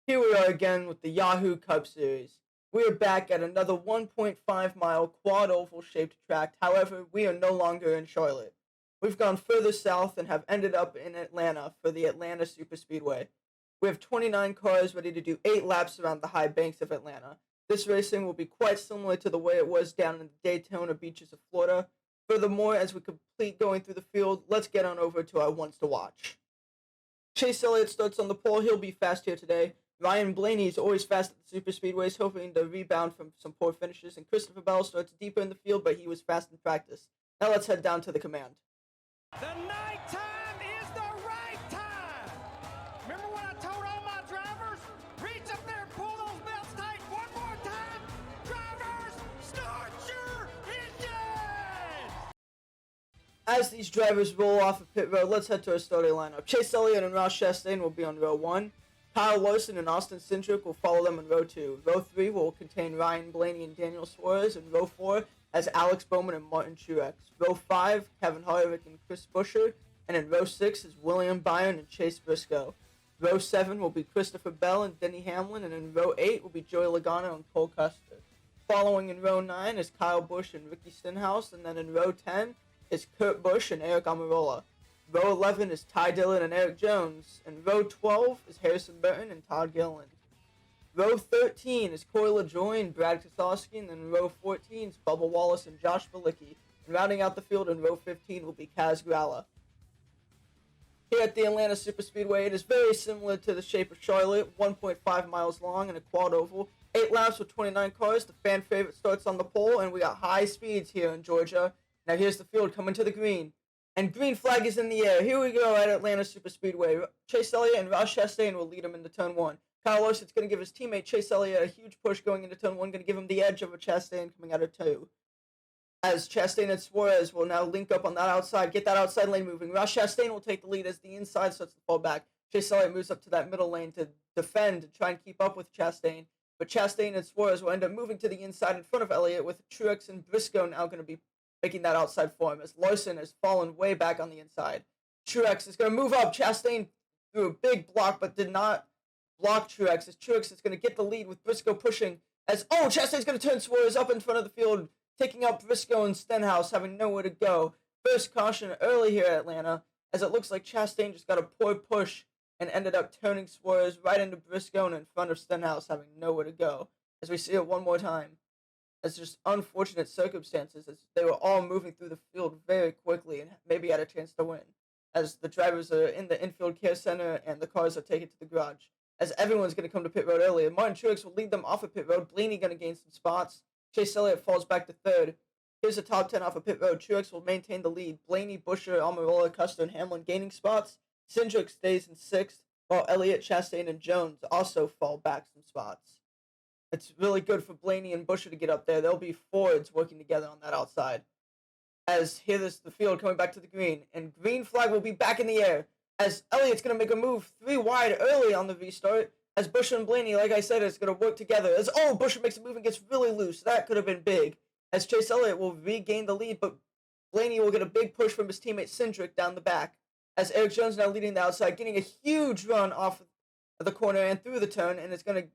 Here we are again with the Yahoo Cup Series. We are back at another 1.5 mile quad oval shaped track. However, we are no longer in Charlotte. We've gone further south and have ended up in Atlanta for the Atlanta Superspeedway. We have 29 cars ready to do 8 laps around the high banks of Atlanta. This racing will be quite similar to the way it was down in the Daytona beaches of Florida. Furthermore, as we complete going through the field, let's get on over to our ones to watch. Chase Elliott starts on the pole. He'll be fast here today. Ryan Blaney is always fast at the superspeedways, hoping to rebound from some poor finishes. And Christopher Bell starts deeper in the field, but he was fast in practice. Now let's head down to the command. The night time is the right time. Remember what I told all my drivers? Reach up there and pull those belts tight. One more time. Drivers, start your engines. As these drivers roll off of pit road, let's head to our starting lineup. Chase Elliott and Ross Chastain will be on row 1. Kyle Larson and Austin Cindric will follow them in row 2. Row 3 will contain Ryan Blaney and Daniel Suarez, and row 4 has Alex Bowman and Martin Truex. Row 5, Kevin Harvick and Chris Buescher, and in row 6 is William Byron and Chase Briscoe. Row 7 will be Christopher Bell and Denny Hamlin, and in row 8 will be Joey Logano and Cole Custer. Following in row 9 is Kyle Busch and Ricky Stenhouse, and then in row 10 is Kurt Busch and Eric Almirola. Row 11 is Ty Dillon and Eric Jones, and row 12 is Harrison Burton and Todd Gilliland. Row 13 is Corey LaJoie and Brad Keselowski, and then row 14 is Bubba Wallace and Josh Bilicki. And rounding out the field in row 15 will be Kaz Grala. Here at the Atlanta Superspeedway, it is very similar to the shape of Charlotte, 1.5 miles long and a quad oval. 8 laps with 29 cars. The fan favorite starts on the pole, and we got high speeds here in Georgia. Now here's the field coming to the green. And green flag is in the air. Here we go at Atlanta Superspeedway. Chase Elliott and Ross Chastain will lead him into turn 1. Kyle Larson's going to give his teammate Chase Elliott a huge push going into turn 1, going to give him the edge over Chastain coming out of 2. As Chastain and Suarez will now link up on that outside, get that outside lane moving. Ross Chastain will take the lead as the inside starts to fall back. Chase Elliott moves up to that middle lane to defend and try and keep up with Chastain. But Chastain and Suarez will end up moving to the inside in front of Elliott, with Truex and Briscoe now going to be making that outside for him, as Larson has fallen way back on the inside. Truex is going to move up. Chastain threw a big block, but did not block Truex, as Truex is going to get the lead with Briscoe pushing. Chastain's going to turn Suarez up in front of the field, taking up Briscoe and Stenhouse, having nowhere to go. First caution early here at Atlanta, as it looks like Chastain just got a poor push and ended up turning Suarez right into Briscoe and in front of Stenhouse, having nowhere to go. As we see it one more time. It's just unfortunate circumstances, as they were all moving through the field very quickly and maybe had a chance to win, as the drivers are in the infield care center and the cars are taken to the garage, as everyone's going to come to pit road early. Martin Truex will lead them off of pit road. Blaney going to gain some spots. Chase Elliott falls back to 3rd. Here's the top 10 off of pit road. Truex will maintain the lead. Blaney, Buescher, Almirola, Custer, and Hamlin gaining spots. Cindric stays in 6th, while Elliott, Chastain, and Jones also fall back some spots. It's really good for Blaney and Buescher to get up there. There'll be Fords working together on that outside. As here is the field coming back to the green. And green flag will be back in the air, as Elliott's going to make a move 3 wide early on the restart. As Buescher and Blaney, like I said, is going to work together. As Buescher makes a move and gets really loose. That could have been big. As Chase Elliott will regain the lead, but Blaney will get a big push from his teammate Cindric down the back. As Eric Jones now leading the outside, getting a huge run off of the corner and through the turn, and it's going to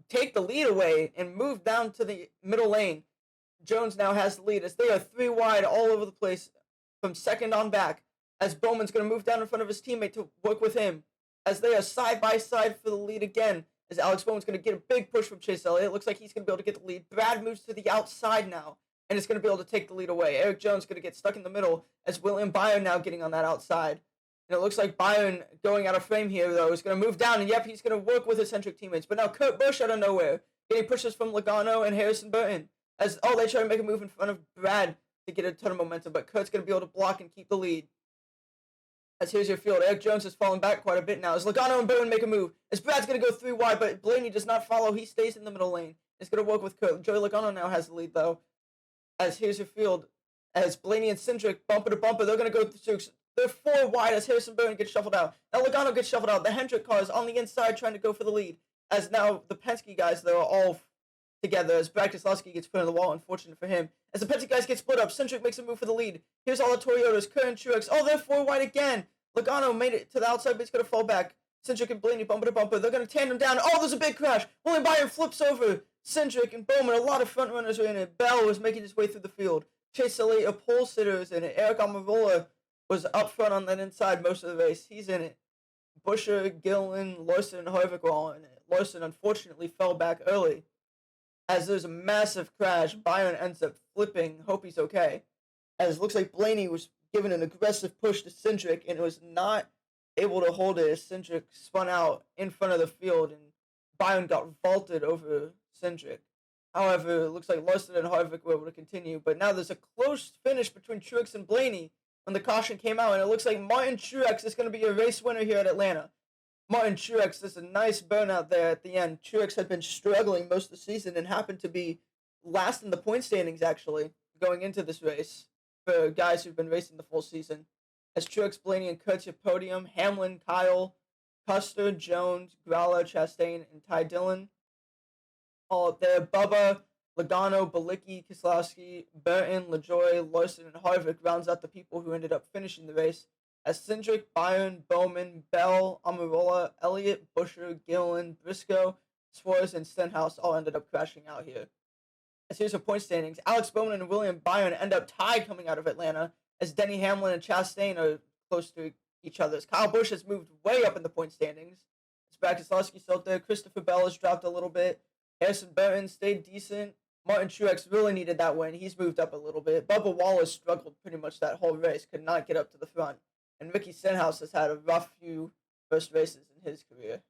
take the lead away and move down to the middle lane. Jones now has the lead, as they are 3 wide all over the place from 2nd on back, as Bowman's going to move down in front of his teammate to work with him, as they are side by side for the lead again, as Alex Bowman's going to get a big push from Chase Elliott. It looks like he's going to be able to get the lead. Brad moves to the outside now, and is going to be able to take the lead away. Eric Jones going to get stuck in the middle, as William Byron now getting on that outside. And it looks like Byron, going out of frame here, though, is going to move down. And, yep, he's going to work with his centric teammates. But now Kurt Busch out of nowhere, getting pushes from Logano and Harrison Burton. As, they try to make a move in front of Brad to get a ton of momentum. But Kurt's going to be able to block and keep the lead. As here's your field. Eric Jones has fallen back quite a bit now. As Logano and Burton make a move. As Brad's going to go 3 wide, but Blaney does not follow. He stays in the middle lane. He's going to work with Kurt. Joey Logano now has the lead, though. As here's your field. As Blaney and Cindric bumper to bumper, they're going to go through. They're 4 wide as Harrison Burton gets shuffled out. Now Logano gets shuffled out. The Hendrick car is on the inside trying to go for the lead. As now the Penske guys, they're all together as Brad Keselowski gets put on the wall. Unfortunate for him. As the Penske guys get split up, Cindric makes a move for the lead. Here's all the Toyotas. Kurt and Truex. They're 4 wide again. Logano made it to the outside, but he's going to fall back. Cindric and Blaney bumper to bumper. They're going to tandem down. Oh, there's a big crash. William Byron flips over Cindric and Bowman. A lot of front runners are in it. Bell was making his way through the field. Chase Elliott, a pole sitter, is in it. Eric Almirola was up front on that inside most of the race. He's in it. Busher, Gillen, Larson, and Harvick were all in it. Larson unfortunately fell back early. As there's a massive crash, Byron ends up flipping. Hope he's okay. As it looks like Blaney was giving an aggressive push to Cindric and was not able to hold it as Cindric spun out in front of the field and Byron got vaulted over Cindric. However, it looks like Larson and Harvick were able to continue, but now there's a close finish between Truex and Blaney when the caution came out, and it looks like Martin Truex is going to be a race winner here at Atlanta. Martin Truex does a nice burnout there at the end. Truex had been struggling most of the season and happened to be last in the point standings, actually, going into this race for guys who've been racing the full season. As Truex, Blaney, and Kurtz at podium, Hamlin, Kyle, Custer, Jones, Gralla, Chastain, and Ty Dillon all up there. Bubba, Logano, Balicki, Keselowski, Burton, LaJoy, Larson, and Harvick rounds out the people who ended up finishing the race, as Cindric, Byron, Bowman, Bell, Almirola, Elliott, Busher, Gillen, Briscoe, Suarez, and Stenhouse all ended up crashing out here. As here's the point standings, Alex Bowman and William Byron end up tied coming out of Atlanta, as Denny Hamlin and Chastain are close to each other. Kyle Busch has moved way up in the point standings. It's Brad Keselowski still there. Christopher Bell has dropped a little bit. Harrison Burton stayed decent. Martin Truex really needed that win. He's moved up a little bit. Bubba Wallace struggled pretty much that whole race, could not get up to the front. And Ricky Stenhouse has had a rough few first races in his career.